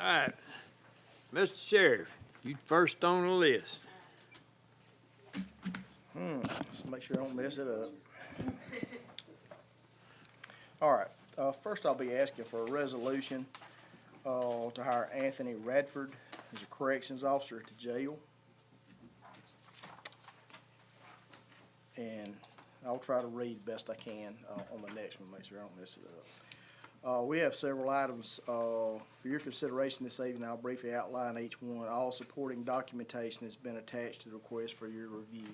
All right, Mr. Sheriff, you first on the list. Just make sure I don't mess it up. All right, first I'll be asking for a resolution to hire Anthony Radford as a corrections officer at the jail. And I'll try to read best I can on the next one, make sure I don't mess it up. We have several items for your consideration this evening. I'll briefly outline each one. All supporting documentation has been attached to the request for your review.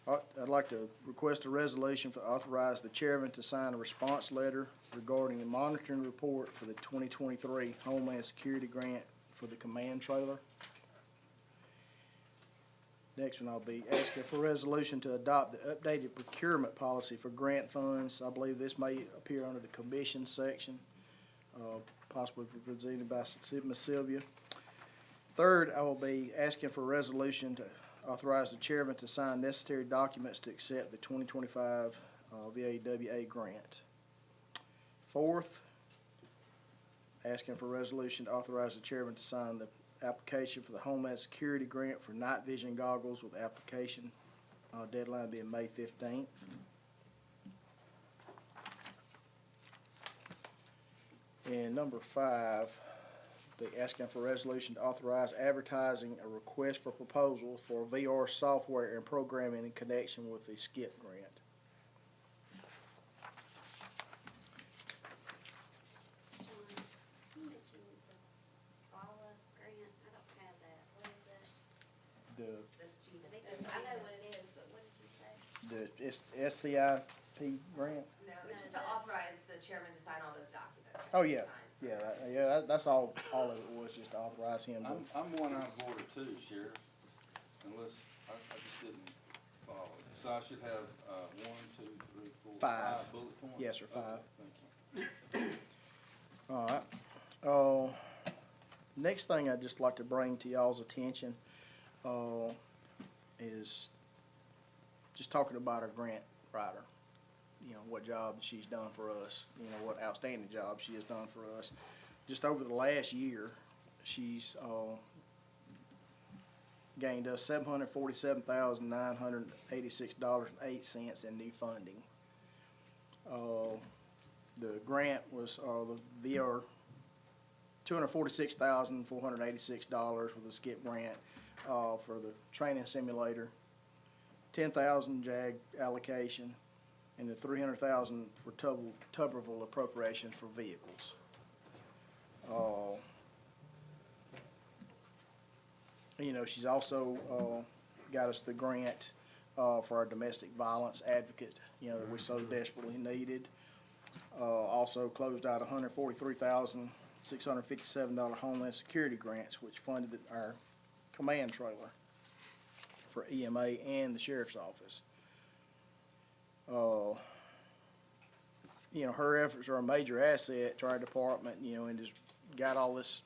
I'd like to request a resolution to authorize the chairman to sign a response letter regarding the monitoring report for the 2023 Homeland Security Grant for the command trailer. Next one, I'll be asking for a resolution to adopt the updated procurement policy for grant funds. I believe this may appear under the commission section, possibly presented by Ms. Sylvia. Third, I will be asking for a resolution to authorize the chairman to sign necessary documents to accept the 2025 VAWA grant. Fourth, asking for a resolution to authorize the chairman to sign the application for the Homeland Security Grant for night vision goggles with application deadline being May 15th. And number 5, be asking for a resolution to authorize advertising a request for proposal for VR software and programming in connection with the SKIP grant. I know what it is, but what did you say? The SCIP grant? No, it's just to authorize the chairman to sign all those documents. Oh, yeah. Yeah, that's all of it was, just to authorize him to. I'm one out of order too, Sheriff, unless, I just didn't follow. So I should have, 1, 2, 3, 4, 5 bullet points? Yes, sir, 5. Okay, thank you. All right. Next thing I'd just like to bring to y'all's attention, is just talking about our grant writer. You know, what job she's done for us, you know, what outstanding job she has done for us. Just over the last year, she's gained us $747,986.08 in new funding. The grant was the VR $246,486 with a SKIP grant for the training simulator, $10,000 JAG allocation, and the $300,000 for Tuberville appropriation for vehicles. You know, she's also got us the grant for our domestic violence advocate, you know, that we so desperately needed. Also closed out $143,657 Homeland Security grants, which funded our command trailer for EMA and the sheriff's office. You know, her efforts are a major asset to our department, you know, and just got all this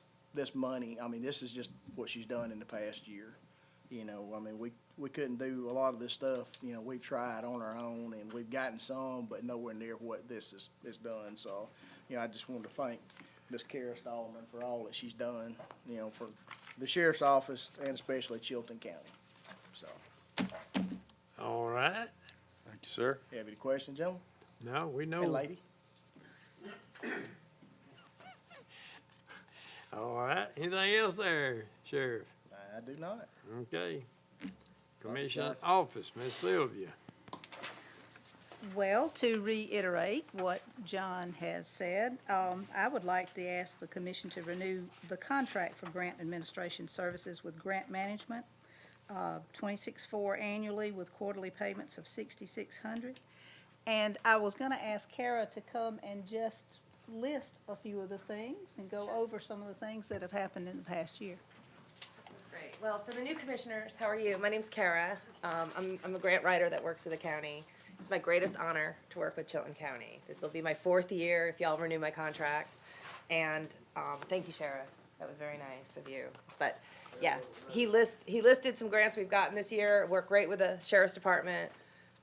money. I mean, this is just what she's done in the past year. You know, I mean, we couldn't do a lot of this stuff. You know, we've tried on our own, and we've gotten some, but nowhere near what this is done. So, you know, I just wanted to thank Ms. Kara Stallman for all that she's done, you know, for the sheriff's office and especially Chilton County. So, All right. Thank you, sir. you have any questions, gentlemen? No, we know. Hey, lady. All right. Anything else there, Sheriff? I do not. Okay. Commissioner's office, Ms. Sylvia. Well, to reiterate what John has said, I would like to ask the commission to renew the contract for grant administration services with grant management, $26,400 annually with quarterly payments of $6,600. And I was going to ask Kara to come and just list a few of the things and go over some of the things that have happened in the past year. That's great. Well, for the new commissioners, how are you? My name's Kara. I'm a grant writer that works with the county. It's my greatest honor to work with Chilton County. This will be my 4th year if y'all renew my contract. And thank you, Sheriff. That was very nice of you. But yeah, he listed some grants we've gotten this year. Work great with the Sheriff's Department.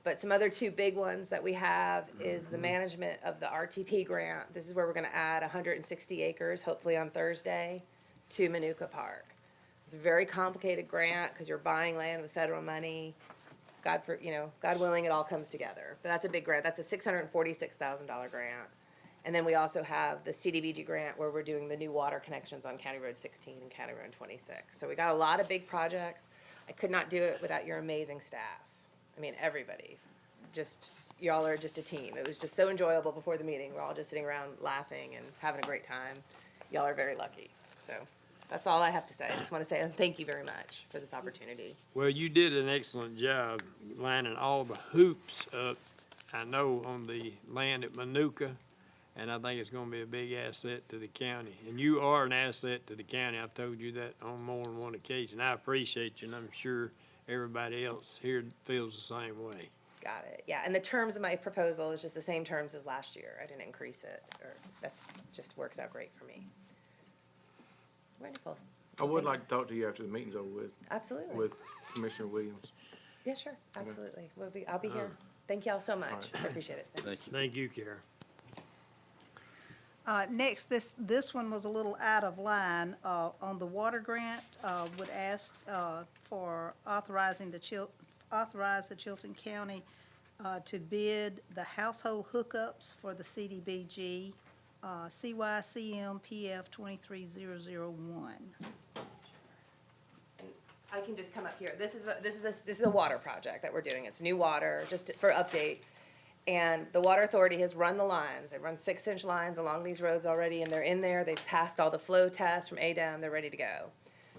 But some other two big ones that we have is the management of the RTP grant. This is where we're gonna add 160 acres, hopefully on Thursday, to Manuka Park. It's a very complicated grant, because you're buying land with federal money. God willing, it all comes together. But that's a big grant. That's a $646,000 grant. And then we also have the CDBG grant, where we're doing the new water connections on County Road 16 and County Road 26. So we got a lot of big projects. I could not do it without your amazing staff. I mean, everybody. Y'all are just a team. It was just so enjoyable before the meeting. We're all just sitting around laughing and having a great time. Y'all are very lucky. So that's all I have to say. I just want to say thank you very much for this opportunity. Well, you did an excellent job lining all the hoops up, I know, on the land at Manuka, and I think it's gonna be a big asset to the county. And you are an asset to the county. I've told you that on more than one occasion. I appreciate you, and I'm sure everybody else here feels the same way. Got it. Yeah, and the terms of my proposal is just the same terms as last year. I didn't increase it, or that's just works out great for me. Wonderful. I would like to talk to you after the meeting's over with, Absolutely. with Commissioner Williams. Yeah, sure. Absolutely. I'll be here. Thank y'all so much. right. I appreciate it. Thank you. Thank you, Kara. Next, this one was a little out of line, on the water grant, would ask, for authorize the Chilton County, to bid the household hookups for the CDBG, CYCM PF 23001. I can just come up here. This is a water project that we're doing. It's new water, just for update. And the Water Authority has run the lines. They run 6-inch lines along these roads already, and they're in there. They've passed all the flow tests from ADEM. They're ready to go.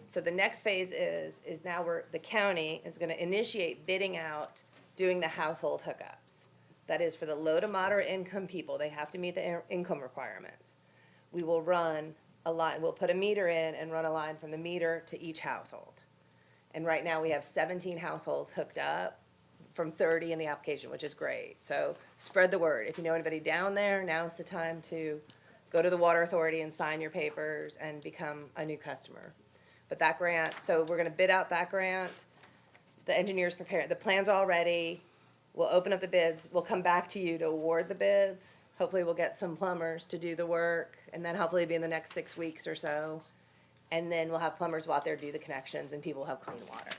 So the next phase is now the county is gonna initiate bidding out, doing the household hookups. That is for the low to moderate income people. They have to meet the income requirements. We will run a line, we'll put a meter in and run a line from the meter to each household. And right now, we have 17 households hooked up from 30 in the application, which is great. So spread the word. If you know anybody down there, now's the time to go to the Water Authority and sign your papers and become a new customer. But that grant, so we're gonna bid out that grant. The engineers prepare, the plans are all ready. We'll open up the bids. We'll come back to you to award the bids. Hopefully, we'll get some plumbers to do the work, and then hopefully be in the next 6 weeks or so. And then we'll have plumbers go out there, do the connections, and people have clean water.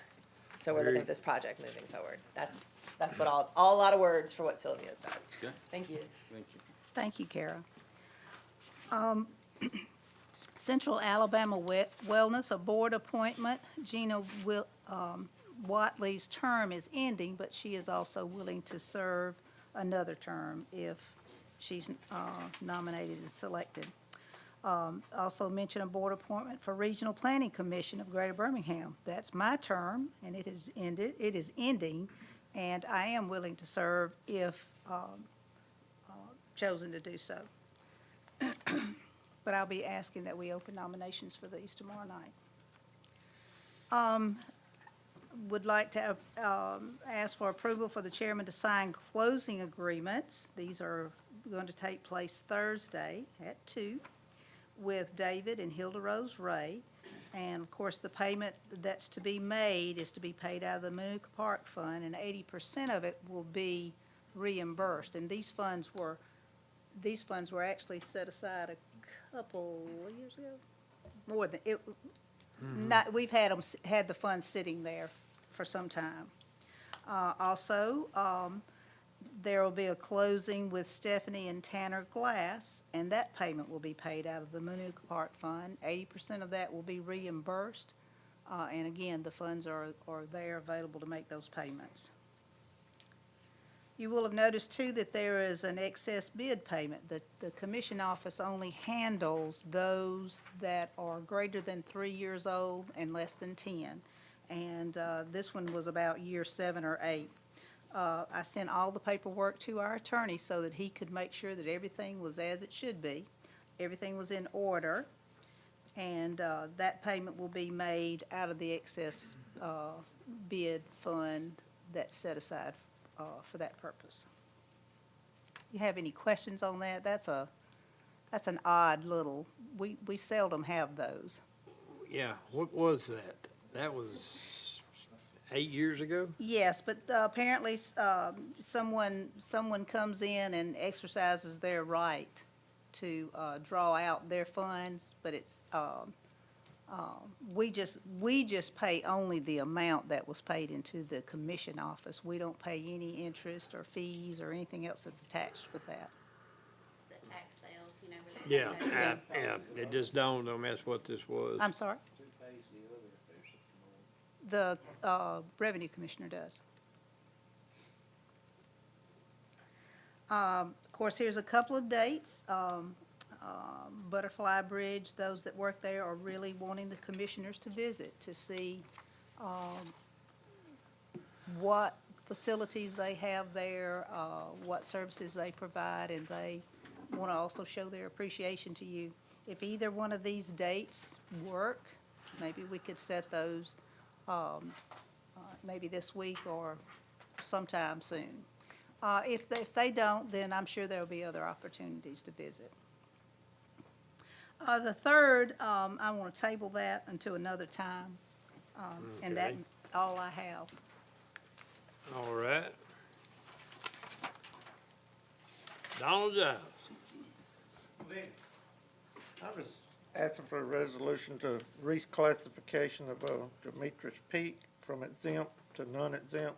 So we're looking at this project moving forward. That's what a lot of words for what Sylvia said. Okay. Thank you. Thank you. Thank you, Kara. Central Alabama Wellness, a board appointment. Gina Watley's term is ending, but she is also willing to serve another term if she's nominated and selected. Also mention a board appointment for Regional Planning Commission of Greater Birmingham. That's my term, and it is ending, and I am willing to serve if chosen to do so. But I'll be asking that we open nominations for these tomorrow night. Would like to ask for approval for the chairman to sign closing agreements. These are going to take place Thursday at 2 with David and Hilda Rose Ray. And of course, the payment that's to be made is to be paid out of the Manuka Park Fund, and 80% of it will be reimbursed. And these funds were actually set aside a couple of years ago. More than it. We've had the funds sitting there for some time. Also, there will be a closing with Stephanie and Tanner Glass, and that payment will be paid out of the Manuka Park Fund. 80% of that will be reimbursed, and again, the funds are there available to make those payments. You will have noticed too that there is an excess bid payment. The commission office only handles those that are greater than 3 years old and less than 10. And this one was about year 7 or 8. I sent all the paperwork to our attorney so that he could make sure that everything was as it should be. Everything was in order, and that payment will be made out of the excess bid fund that's set aside for that purpose. You have any questions on that? That's an odd little, we seldom have those. Yeah, what was that? That was 8 years ago? Yes, but apparently, someone comes in and exercises their right to draw out their funds, but it's, we just pay only the amount that was paid into the commission office. We don't pay any interest or fees or anything else that's attached with that. It's the tax sale, you know, where they. Yeah, yeah, it just dawned on me that's what this was. I'm sorry? The revenue commissioner does. Of course, here's a couple of dates. Butterfly Bridge, those that work there are really wanting the commissioners to visit to see what facilities they have there, what services they provide, and they want to also show their appreciation to you. If either one of these dates work, maybe we could set those maybe this week or sometime soon. If they don't, then I'm sure there'll be other opportunities to visit. The third, I want to table that until another time, and that's Okay. all I have. All right. Donald Giles. I was asking for a resolution to reclassification of Demetrius Peak from exempt to non-exempt,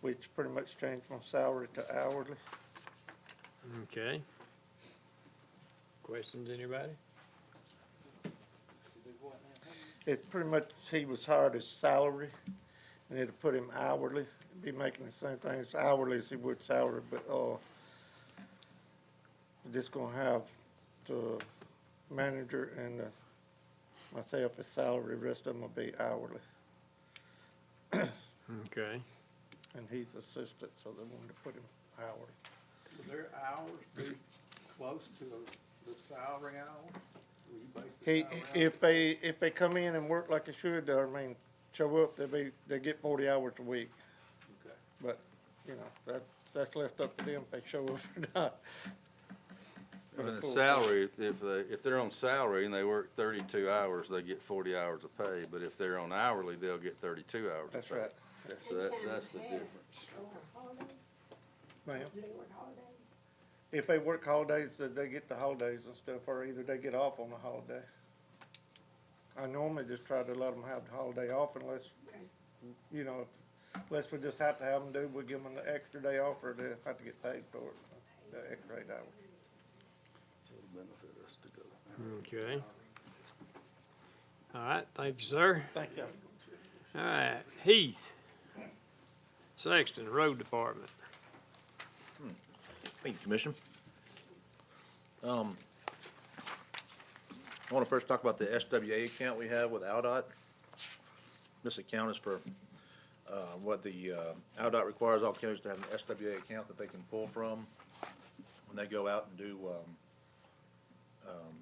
which pretty much changed from salary to hourly. Okay. Questions, anybody? It's pretty much, he was hired as salary, and it'd put him hourly, be making the same thing as hourly as he would salary, but, just gonna have the manager and myself as salary, the rest of them will be hourly, Okay. and he's assistant, so they wanted to put him hourly. Will their hours be close to the salary hours? Will you base the He, salary hours? if they come in and work like they should, I mean, show up, they get 40 hours a week. Okay. But, you know, that's left up to them if they show up or not. For the And the full- salary, if they're on salary and they work 32 hours, they get 40 hours of pay, but if they're on hourly, they'll get 32 hours of That's pay. right. So that's the difference. Ma'am. If they work holidays, then they get the holidays and stuff, or either they get off on a holiday. I normally just try to let them have the holiday off unless, you know, unless we just have to have them do, we give them the extra day off, or they have to get paid for it, the extra 8 hours. Benefit us to go. Okay. All right, thank you, sir. Thank you. All right, Heath. Sexton, Road Department. Thank you, Commission. I want to first talk about the SWA account we have with ALDOT. This account is for what the ALDOT requires all counties to have an SWA account that they can pull from when they go out and do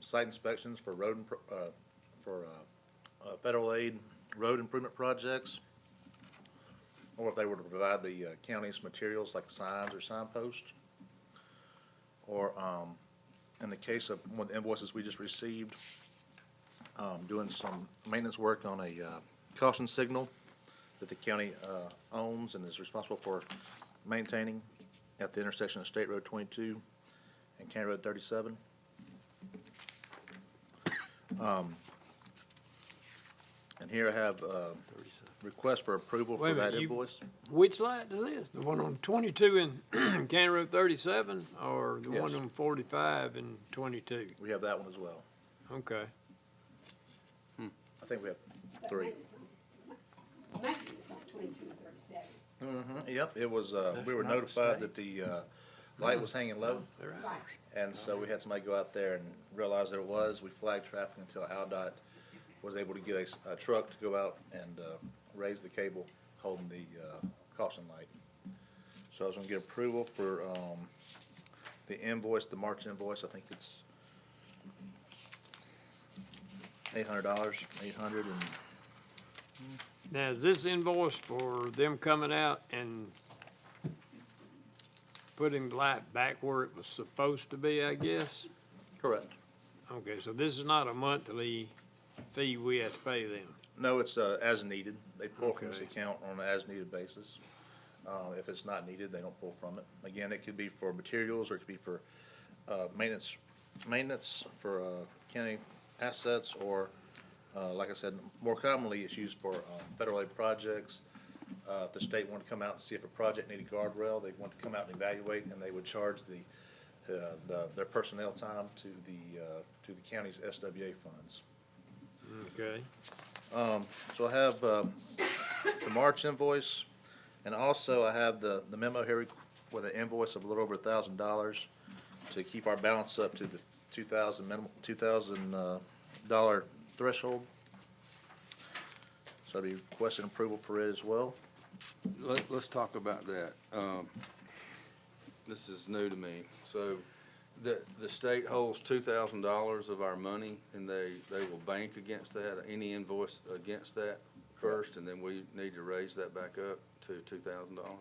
site inspections for federal aid road improvement projects, or if they were to provide the county's materials like signs or signposts. Or, in the case of one of the invoices we just received, doing some maintenance work on a caution signal that the county owns and is responsible for maintaining at the intersection of State Road 22 and County Road 37. And here I have request for approval Wait a for that minute, you- invoice. Which lot is this? The one on 22 in County Road 37, or the one Yes. on 45 and 22? We have that one as well. Okay. I think we have three. Yep, it was, we were notified that the light was hanging low, All right. and so we had somebody go out there and realize there it was. We flagged traffic until ALDOT was able to get a truck to go out and raise the cable holding the caution light. So I was gonna get approval for the invoice, the March invoice. I think it's $800, 800 and Now, is this invoice for them coming out and putting the light back where it was supposed to be, I guess? correct. Okay, so this is not a monthly fee we have to pay them? No, it's, as needed. They pull from this Okay. account on an as-needed basis. If it's not needed, they don't pull from it. Again, it could be for materials, or it could be for, maintenance for, county assets, or, like I said, more commonly, it's used for, federal aid projects. If the state wanted to come out and see if a project needed guardrail, they want to come out and evaluate, and they would charge their personnel time to the county's SWA funds. Okay. So I have, the March invoice, and also I have the memo here with an invoice of a little over $1,000 to keep our balance up to the $2,000 dollar threshold. So I'd be requesting approval for it as well. Let's talk about that. This is new to me. So the state holds $2,000 of our money, and they will bank against that, any invoice against that first, and then we need to raise that back up to $2,000.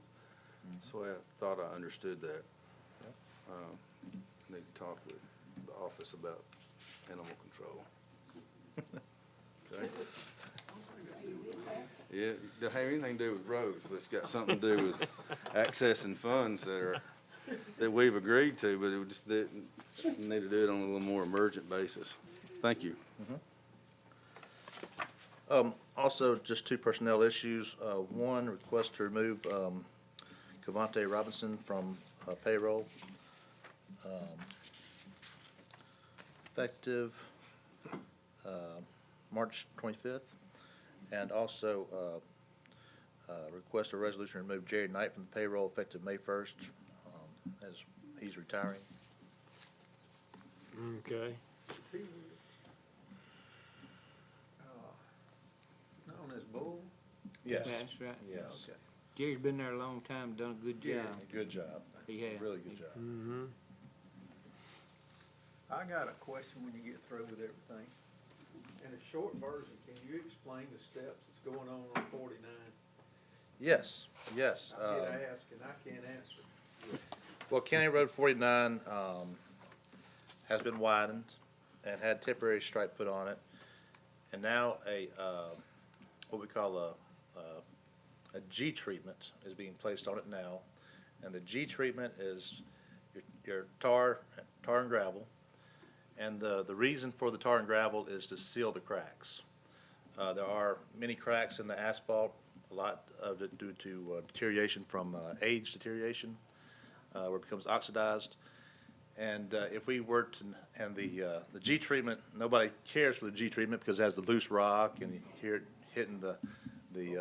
So I thought I understood that. Need to talk with the office about animal control. Okay? Yeah, it don't have anything to do with roads, but it's got something to do with accessing funds that we've agreed to, but it just didn't, need to do it on a little more emergent basis. Thank you. Also, just two personnel issues. One, request to remove Cavante Robinson from payroll. Effective March 25th. And also request a resolution to remove Jerry Knight from the payroll effective May 1st, as he's retiring. Okay. Known as Bull? Yes. That's right. Yes. Okay. Jerry's been there a long time, done a good job. Good job. He has. Really good job. Mm-hmm. I got a question when you get through with everything. In a short version, can you explain the steps that's going on 49? Yes, yes. I get asked and I can't answer. Well, County Road 49 has been widened and had temporary stripe put on it, and now what we call a G treatment is being placed on it now, and the G treatment is your tar and gravel, and the reason for the tar and gravel is to seal the cracks. There are many cracks in the asphalt, a lot of it due to deterioration from age deterioration, where it becomes oxidized. And if we were to, and the G treatment, nobody cares for the G treatment because it has the loose rock and you hear it hitting the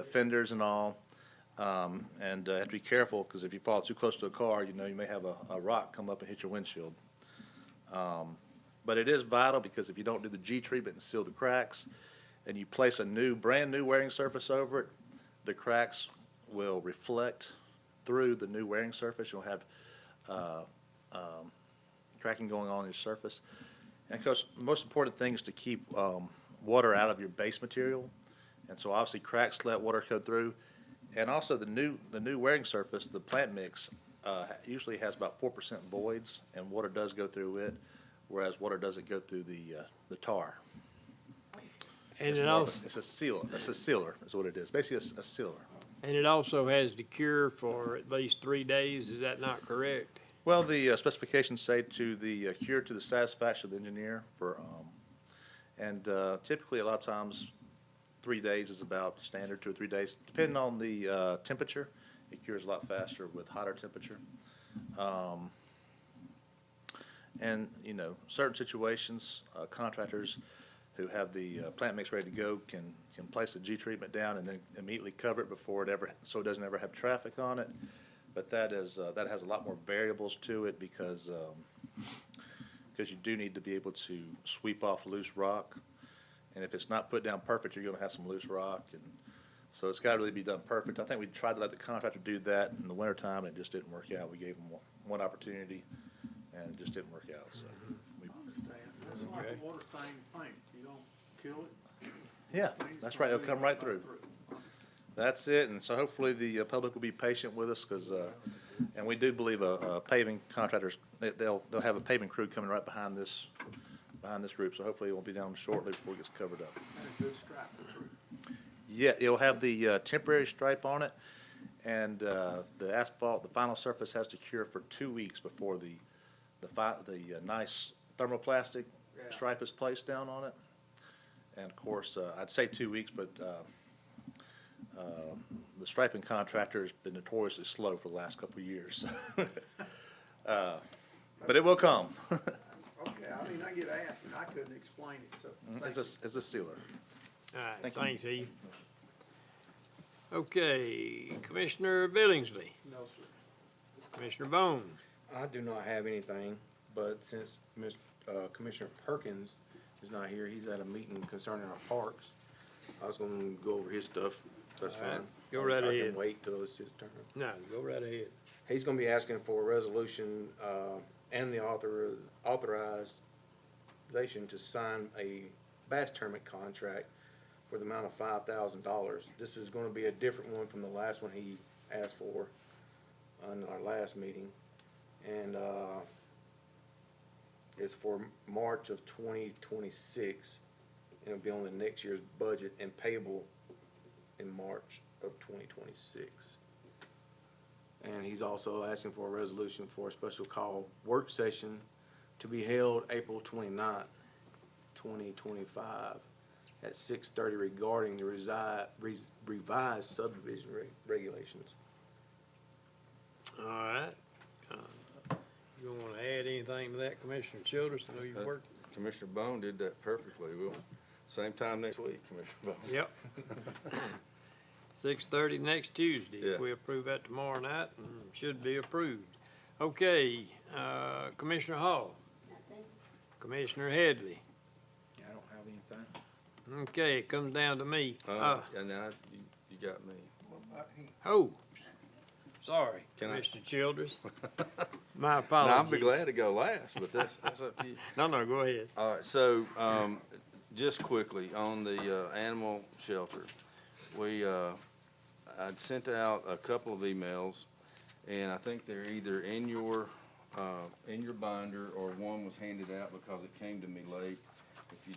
fenders and all. And have to be careful because if you fall too close to a car, you may have a rock come up and hit your windshield. But it is vital because if you don't do the G treatment and seal the cracks, and you place a brand new wearing surface over it, the cracks will reflect through the new wearing surface. You'll have cracking going on your surface. And of course, the most important thing is to keep water out of your base material. And so obviously cracks let water go through. And also the new wearing surface, the plant mix, usually has about 4% voids, and water does go through it, whereas water doesn't go through the tar. And it also, It's a sealer. It's a sealer is what it is. Basically a sealer. and it also has to cure for at least 3 days. Is that not correct? Well, the specifications say to the cure to the satisfaction of the engineer for, and typically a lot of times 3 days is about standard, 2 or 3 days, depending on the temperature. It cures a lot faster with hotter temperature. And, certain situations, contractors who have the plant mix ready to go can place the G treatment down and then immediately cover it before so it doesn't ever have traffic on it. But that has a lot more variables to it because you do need to be able to sweep off loose rock. And if it's not put down perfect, you're gonna have some loose rock. And so it's gotta really be done perfect. I think we tried to let the contractor do that in the wintertime, and it just didn't work out. We gave them one opportunity, and it just didn't work out, so. It's like a water stain paint. You don't kill it. Yeah, that's right. It'll come right through. That's it, and so hopefully the public will be patient with us, because, and we do believe a paving contractors, they'll have a paving crew coming right behind this behind this group, so hopefully it won't be down shortly before it gets covered up. And a good striping crew. Yeah, it'll have the temporary stripe on it, and the asphalt, the final surface has to cure for 2 weeks before the nice thermoplastic Yeah. stripe is placed down on it. And of course, I'd say 2 weeks, but the striping contractor has been notoriously slow for the last couple of years. But it will come. Okay, I mean, I get asked and I couldn't explain it, so. thank you. As a sealer. All right, Thank you. thanks, Heath. Okay, Commissioner Billingsley, No, sir. Commissioner Bone. I do not have anything, but since Commissioner Perkins is not here, he's at a meeting concerning our parks. I was gonna go over his stuff, that's All right, fine. go right I ahead. can wait till it's his turn. No, go right ahead. He's gonna be asking for a resolution, and the authorization to sign a bass tournament contract for the amount of $5,000. This is gonna be a different one from the last one he asked for on our last meeting. And, it's for March of 2026. It'll be on the next year's budget and payable in March of 2026. And he's also asking for a resolution for a special call work session to be held April 29th, 2025 at 6:30 regarding the revised subdivision regulations. All right. You want to add anything to that, Commissioner Childers? I know you worked. Commissioner Bone did that perfectly. We'll, same time next week, Commissioner Bone. Yep. 6:30 next Tuesday. Yeah. If we approve that tomorrow night, should be approved. Okay, Commissioner Hall, Nothing. Commissioner Headley. I don't have anything. Okay, it comes down to me. And now you got me. What about him? Oh, sorry, Can I- Commissioner Childers. My Now, I'll apologies. be glad to go last, but that's up to you. No, go ahead. All right, so, just quickly, on the, animal shelter, I'd sent out a couple of emails, and I think they're either in your binder, or one was handed out because it came to me late. If you,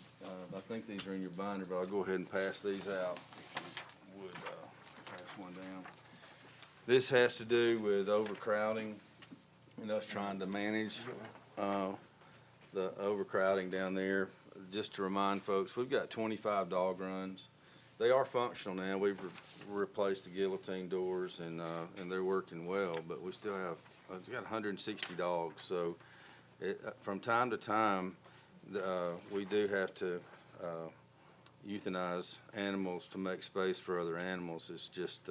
I think these are in your binder, but I'll go ahead and pass these out, if you would, pass one down. This has to do with overcrowding and us trying to manage, the overcrowding down there. Just to remind folks, we've got 25 dog runs. They are functional now. We've replaced the guillotine doors, and they're working well, but we still have, it's got 160 dogs. So from time to time, we do have to euthanize animals to make space for other animals. It's just,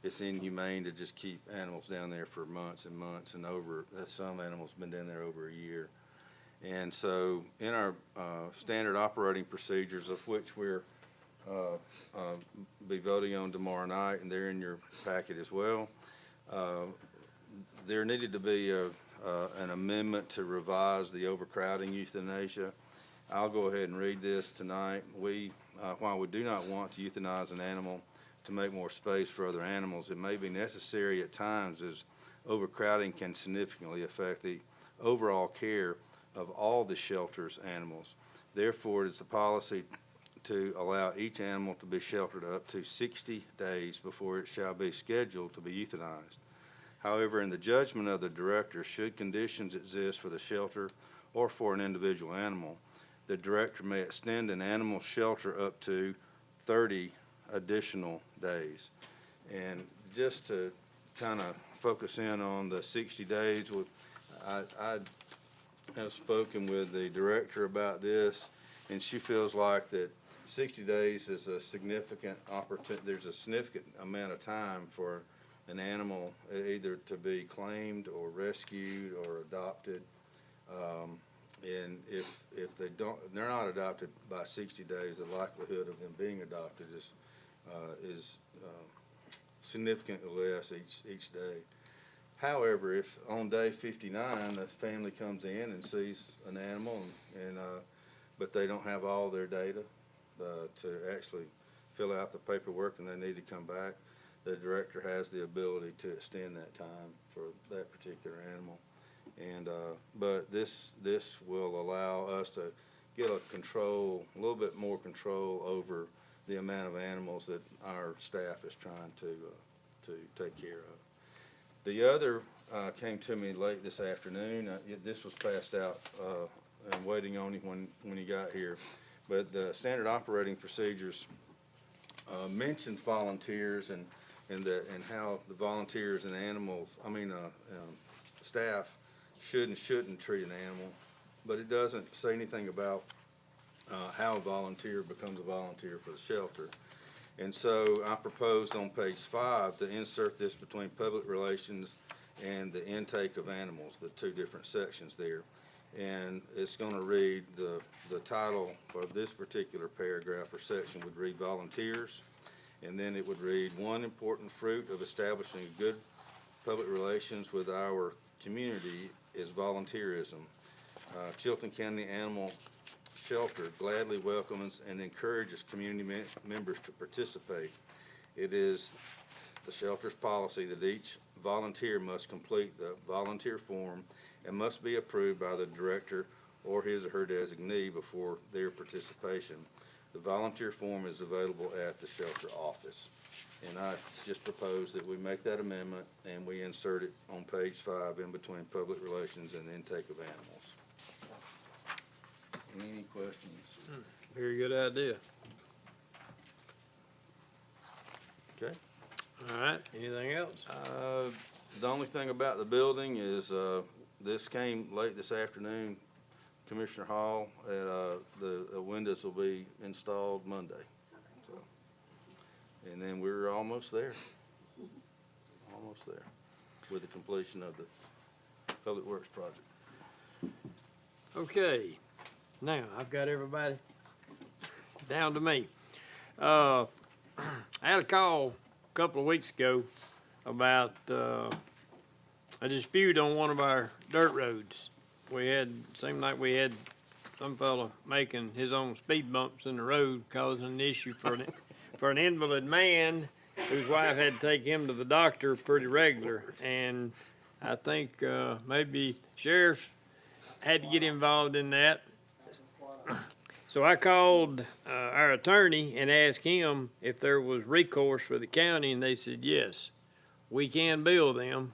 it's inhumane to just keep animals down there for months and months and over. Some animals been down there over a year. And so in our standard operating procedures, of which we're be voting on tomorrow night, and they're in your packet as well, there needed to be an amendment to revise the overcrowding euthanasia. I'll go ahead and read this tonight. While we do not want to euthanize an animal to make more space for other animals, it may be necessary at times, as overcrowding can significantly affect the overall care of all the shelter's animals. Therefore, it is the policy to allow each animal to be sheltered up to 60 days before it shall be scheduled to be euthanized. However, in the judgment of the director, should conditions exist for the shelter or for an individual animal, the director may extend an animal shelter up to 30 additional days. And just to kind of focus in on the 60 days, I have spoken with the director about this, and she feels like that 60 days is a significant opportunity. There's a significant amount of time for an animal either to be claimed or rescued or adopted. And if they're not adopted by 60 days, the likelihood of them being adopted is significantly less each day. However, if on day 59 the family comes in and sees an animal, but they don't have all their data to actually fill out the paperwork and they need to come back, the director has the ability to extend that time for that particular animal. And but this will allow us to get a little bit more control over the amount of animals that our staff is trying to take care of. The other came to me late this afternoon. This was passed out and waiting on him when he got here. But the standard operating procedures mentions volunteers and how the volunteers and staff should and shouldn't treat an animal. But it doesn't say anything about how a volunteer becomes a volunteer for the shelter. And so I proposed on page 5 to insert this between public relations and the intake of animals, the two different sections there. And it's going to read, the title for this particular paragraph or section would read volunteers. And then it would read, one important fruit of establishing good public relations with our community is volunteerism. Chilton County Animal Shelter gladly welcomes and encourages community members to participate. It is the shelter's policy that each volunteer must complete the volunteer form and must be approved by the director or his or her designee before their participation. The volunteer form is available at the shelter office. And I just propose that we make that amendment and we insert it on page 5 in between public relations and intake of animals. Any questions? Very good idea. Okay. All right, anything else? The only thing about the building is, this came late this afternoon, Commissioner Hall, and, the windows will be installed Monday. So, and then we're almost there. Almost there with the completion of the Public Works project. Okay, now I've got everybody down to me. I had a call a couple of weeks ago about a dispute on one of our dirt roads. Seemed like we had some fella making his own speed bumps in the road, causing an issue for an invalid man whose wife had to take him to the doctor pretty regular. And I think maybe sheriff had to get involved in that. So I called our attorney and asked him if there was recourse for the county, and they said, yes, we can bill them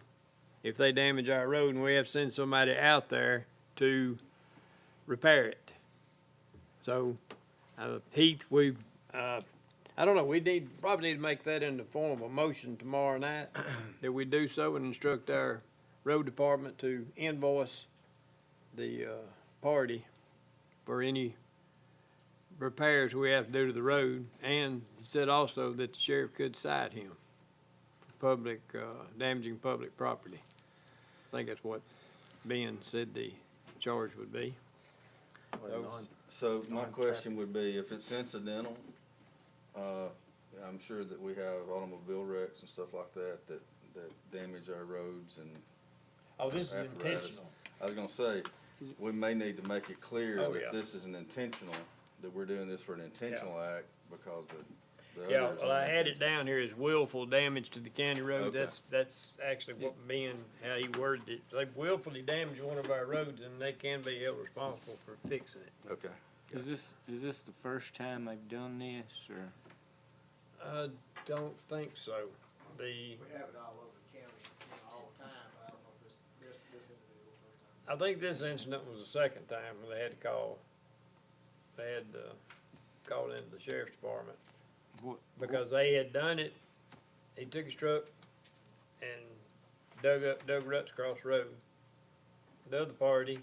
if they damage our road, and we have to send somebody out there to repair it. So, Heath, I don't know, we probably need to make that in the form of a motion tomorrow night, that we do so and instruct our road department to invoice the party for any repairs we have to do to the road, and said also that the sheriff could cite him for damaging public property. I think that's what Ben said the charge would be. So my question would be, if it's incidental, I'm sure that we have automobile wrecks and stuff like that damage our roads and Oh, this is apparatus. intentional. I was gonna say, we may need to make it clear Oh, that yeah. this is an intentional, that we're doing this for an intentional act, because the Yeah, others well, I aren't had it intentional. down here as willful damage to the county road. Okay. That's actually what Ben, how he worded it. They willfully damage one of our roads, and they can be held responsible for fixing it. Okay. Is this the first time they've done this, or? I don't think so. We have it all over the county, all the time, but I don't know if this individual first time. I think this incident was the second time when they had to call. They had called into the sheriff's department What, because they had done it. He took his truck and dug ruts across the road. The other party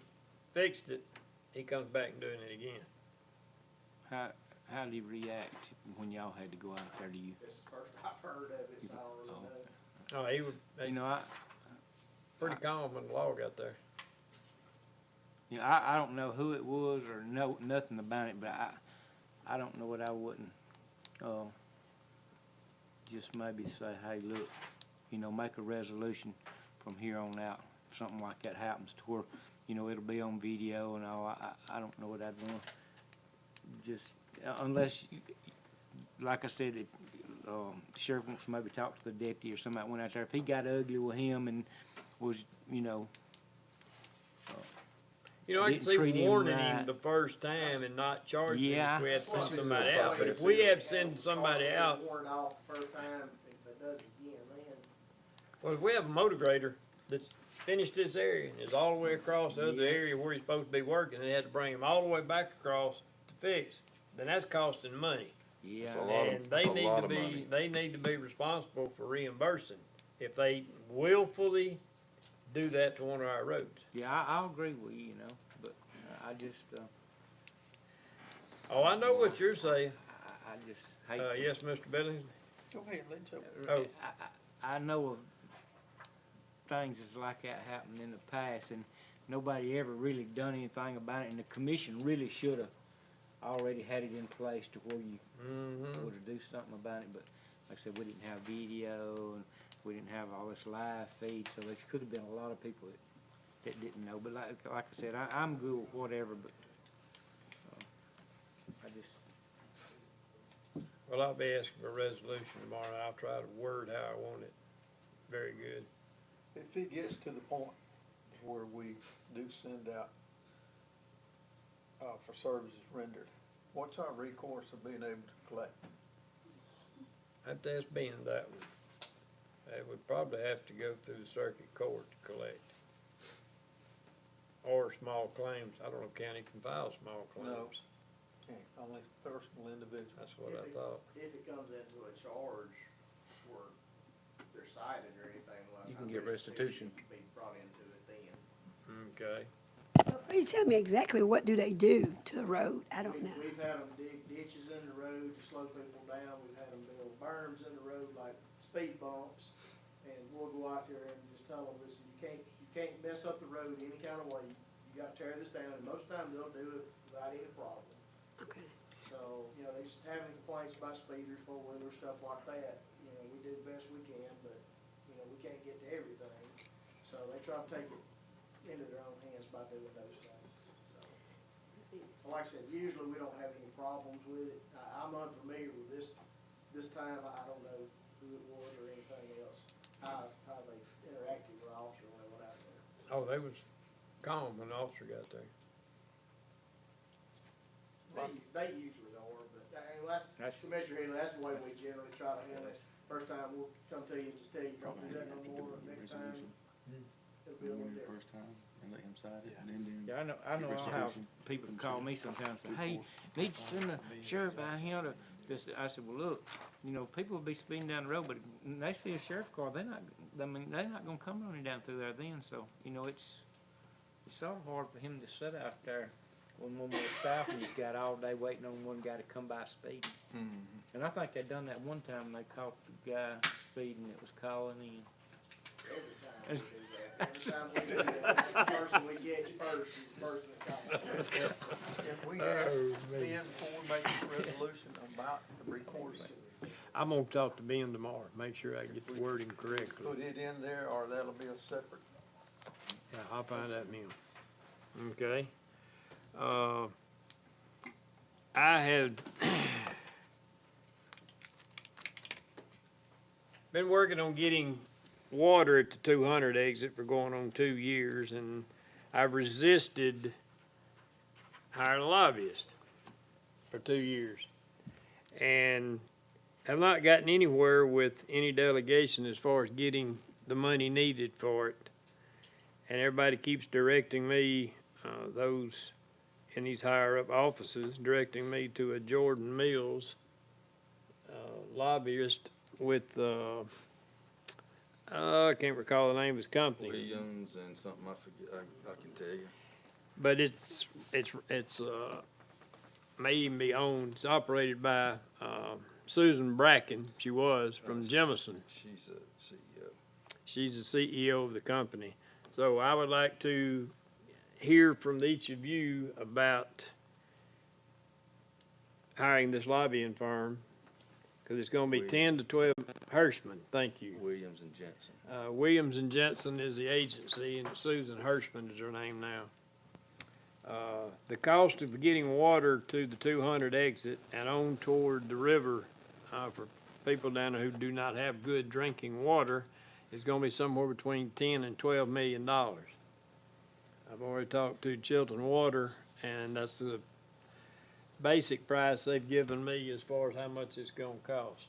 fixed it. He comes back and doing it again. how did he react when y'all had to go out there? Do you? This is the first I've heard of it, so I don't really know. Oh, he was You know, pretty calm when the law got there. I don't know who it was or know nothing about it, but I don't know what I wouldn't, just maybe say, hey, look, make a resolution from here on out. If something like that happens to where, it'll be on video and all, I don't know what I'd want. Just, unless, like I said, if, sheriff wants to maybe talk to the deputy or somebody went out there, if he got ugly with him and was, You know, I can didn't see treat him warning right. him the first time and not charging him Yeah. if we had to send That's what somebody the out. But if process we is. have to send somebody out, Warrant off the first time, if it does it again, then. well, if we have a motor grader that's finished this area and is all the way across the other Yeah. area where he's supposed to be working, and they had to bring him all the way back across to fix, then that's costing money. Yeah. That's a lot of- And that's they a need lot to of be, money. they need to be responsible for reimbursing if they willfully do that to one of our roads. Yeah, I'll agree with you, you know, but I just, Oh, I know what you're saying. I just hate to. Yes, Mr. Billings? Go ahead, let Joe. Oh. I know of things that's like that happened in the past, and nobody ever really done anything about it, and the commission really should've already had it in place to where you Mm-hmm. would've do something about it, but like I said, we didn't have video, and we didn't have all this live feed, so there could've been a lot of people that didn't know, but like I said, I'm good with whatever, but, I just, Well, I'll be asking for a resolution tomorrow, and I'll try to word how I want it. Very good. If it gets to the point where we do send out, for services rendered, what's our recourse of being able to collect? I have to ask Ben that one. It would probably have to go through the circuit court to collect. Or small claims. I don't know if county can file small No. claims. Can't, only personal individuals. That's what I thought. If it comes into a charge where they're cited or anything like. You can get restitution. Can be brought into it then. Okay. So please tell me exactly what do they do to the road? I don't know. We've had them dig ditches in the road to slow people down, we've had them build berms in the road like speed bumps. And we'll go out there and just tell them, listen, you can't mess up the road any kind of way, you gotta tear this down, and most times they'll do it without any problem. Okay. So, you know, they just having complaints about speeders, four-wheelers, stuff like that, you know, we do the best we can, but, you know, we can't get to everything. So they try to take it into their own hands by doing those things, so. Like I said, usually we don't have any problems with it. I'm unfamiliar with this time, I don't know who it was or anything else, how they interacted with the officer when they went out there. Oh, they was calm when the officer got there. They usually are, but that's, That's- Commissioner Healy, that's the way we generally try to handle it. First time, we'll come to you and just tell you, don't do that no more, next time, it'll be a little different. yeah, I know I'll have people call me sometimes and say, hey, need to send the sheriff out here to this. I said, well, look, you know, people will be speeding down the road, but when they see a sheriff car, they're not gonna come running down through there then, so, you know, it's sort of hard for him to sit out there when one more staff and he's got all day waiting on one guy to come by speeding. And I think they done that one time, they caught the guy speeding that was calling in. Every time we do that, every time we do that, that's the person we get first, is the person that comes. Can we ask Ben before we make this resolution about the recourse? I'm gonna talk to Ben tomorrow, make sure I get the wording correctly. Put it in there, or that'll be a separate. Yeah, I'll find out now. Okay. I had been working on getting water at the 200 exit for going on 2 years, and I've resisted hiring a lobbyist for 2 years. And have not gotten anywhere with any delegation as far as getting the money needed for it. And everybody keeps directing me, those in these higher up offices, directing me to a Jordan Mills lobbyist with, I can't recall the name of his company. Williams and something, I forget, I can tell you. But it's may even be owned, it's operated by, Susan Bracken, she was, from Jemison. She's a CEO. She's the CEO of the company. So I would like to hear from each of you about hiring this lobbying firm, because it's gonna be 10 to 12, Hirschman, thank you. Williams and Jensen. Williams and Jensen is the agency, and Susan Hirschman is her name now. The cost of getting water to the 200 exit and on toward the river, for people down there who do not have good drinking water, is gonna be somewhere between $10 and $12 million. I've already talked to Chilton Water, and that's the basic price they've given me as far as how much it's gonna cost.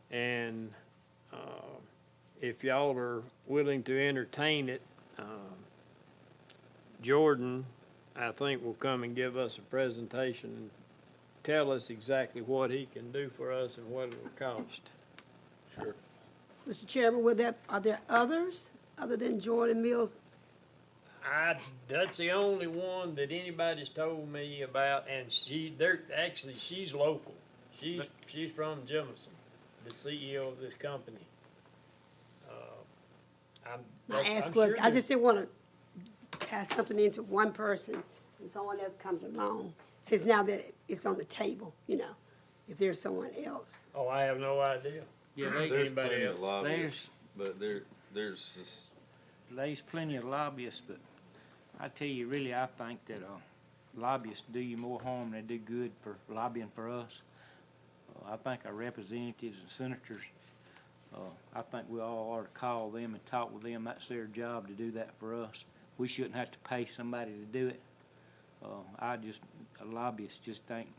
And, if y'all are willing to entertain it, Jordan, I think, will come and give us a presentation and tell us exactly what he can do for us and what it will cost. Mr. Chairman, are there others other than Jordan Mills? That's the only one that anybody's told me about, and she's local. She's from Jemison, the CEO of this company. My ask I'm was, sure I just didn't want to pass something into one person and someone else comes along, since now that it's on the table, if there's someone else. Oh, I have no idea. Yeah, There's Anybody plenty else? of lobbyists, but there's this, there's plenty of lobbyists, but I tell you, really, I think that lobbyists do you more harm than they do good for lobbying for us. I think our representatives and senators, I think we all ought to call them and talk with them. That's their job to do that for us. We shouldn't have to pay somebody to do it. A lobbyist just ain't,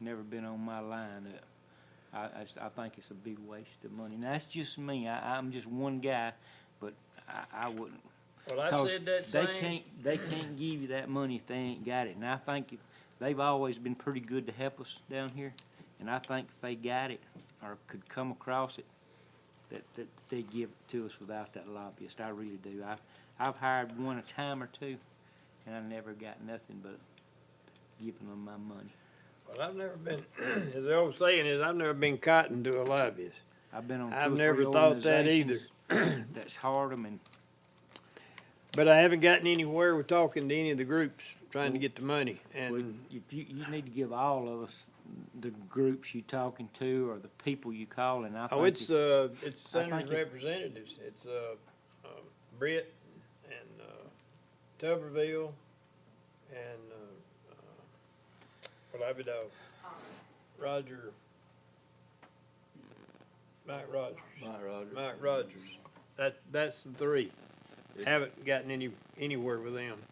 never been on my line. I think it's a big waste of money. Now, that's just me. I'm just one guy, but I wouldn't. Well, I 'Cause said that same. They can't give you that money if they ain't got it. And I think they've always been pretty good to help us down here. And I think if they got it or could come across it, that they'd give it to us without that lobbyist. I really do. I've hired one a time or two, and I never got nothing but giving them my money. Well, I've never been, as the old saying is, I've never been cotton to a lobbyist. I've been on I've 2 or 3 never thought that either. organizations that's hard them, and But I haven't gotten anywhere with talking to any of the groups, trying to get the money. well, And if you need to give all of us the groups you talking to or the people you calling. I think it's senators think it- representatives. It's Britt and Tuberville and Roger, Mike Rogers. Mike Rogers. That's the three. Haven't gotten anywhere with them.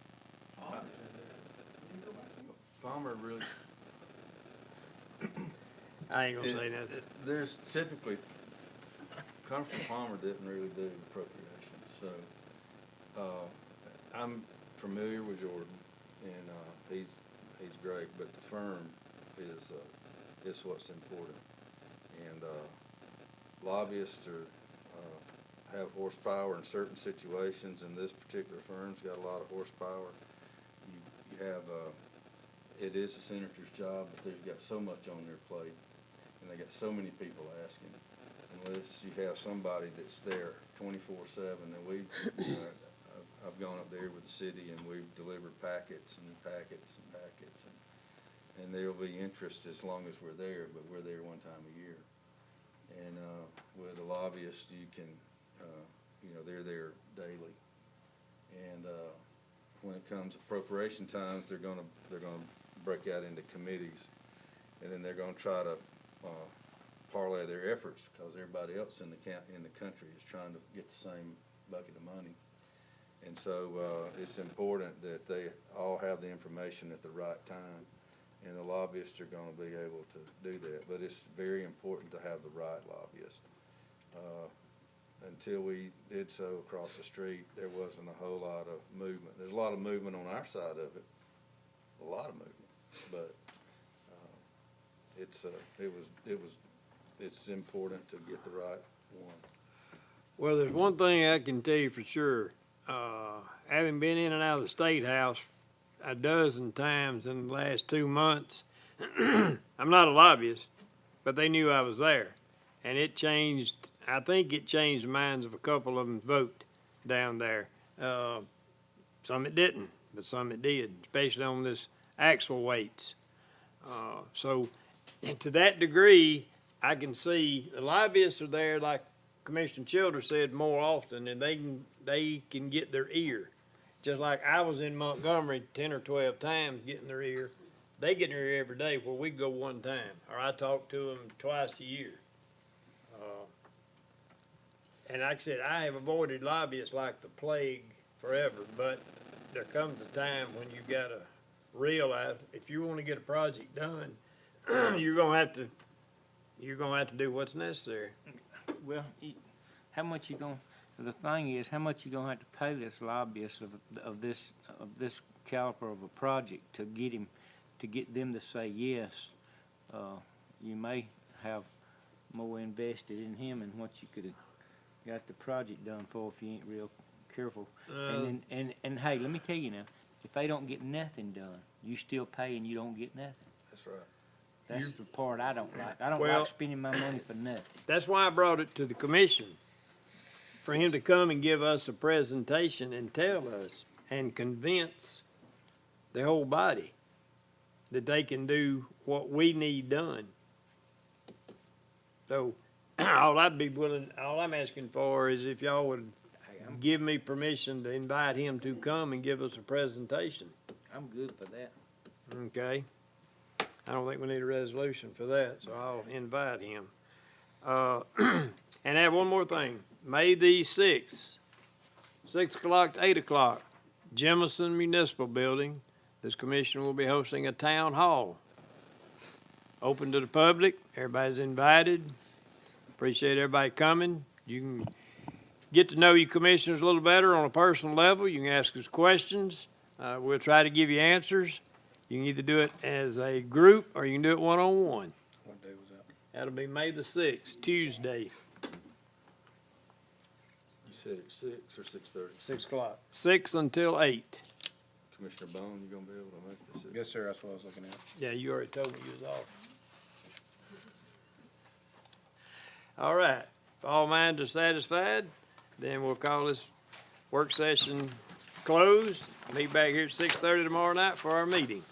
Palmer really, I ain't gonna say nothing. there's typically, Congressman Palmer didn't really do appropriations, so, I'm familiar with Jordan, and, he's great, but the firm is what's important. And, lobbyists have horsepower in certain situations, and this particular firm's got a lot of horsepower. You have, it is a senator's job, but they've got so much on their plate, and they got so many people asking. Unless you have somebody that's there 24/7, and I've gone up there with the city, and we've delivered packets and packets and packets, and there'll be interest as long as we're there, but we're there one time a year. And with a lobbyist, you can, they're there daily. And when it comes appropriation times, they're gonna break out into committees, and then they're gonna try to parlay their efforts, because everybody else in the country is trying to get the same bucket of money. And so it's important that they all have the information at the right time, and the lobbyists are gonna be able to do that. But it's very important to have the right lobbyist. Until we did so across the street, there wasn't a whole lot of movement. There's a lot of movement on our side of it, a lot of movement, but it's important to get the right one. Well, there's one thing I can tell you for sure. Having been in and out of the State House a dozen times in the last 2 months, I'm not a lobbyist, but they knew I was there. And I think it changed the minds of a couple of them vote down there. Some it didn't, but some it did, especially on this axle weights. So to that degree, I can see the lobbyists are there, like Commissioner Childers said, more often, and they can get their ear. Just like I was in Montgomery 10 or 12 times getting their ear. They get their ear every day, where we go one time, or I talk to them twice a year. And like I said, I have avoided lobbyists like the plague forever, but there comes a time when you gotta realize, if you wanna get a project done, you're gonna have to do what's necessary. Well, how much you gonna, the thing is, how much you gonna have to pay this lobbyist of this caliber of a project to get them to say yes? You may have more invested in him than what you could've got the project done for if you ain't real careful. And hey, let me tell you now, if they don't get nothing done, you still pay and you don't get nothing. That's right. That's the part I don't like. I don't Well- like spending my money for nothing. That's why I brought it to the commission, for him to come and give us a presentation and tell us and convince the whole body that they can do what we need done. So, all I'm asking for is if y'all would give me permission to invite him to come and give us a presentation, I'm good for that. okay? I don't think we need a resolution for that, so I'll invite him. And add one more thing, May the 6th, 6 o'clock to 8 o'clock, Jemison Municipal Building, this commission will be hosting a town hall. Open to the public, everybody's invited. Appreciate everybody coming. You can get to know your commissioners a little better on a personal level. You can ask us questions. We'll try to give you answers. You can either do it as a group or you can do it one-on-one. What day was that? That'll be May the 6th, Tuesday, You said at 6 or 6:30? 6 o'clock. 6 until 8. Commissioner Bone, you gonna be able to make this? Yes, sir, that's what I was looking at. Yeah, you already told me you was off. All right, if all minds are satisfied, then we'll call this work session closed. Meet back here at 6:30 tomorrow night for our meeting.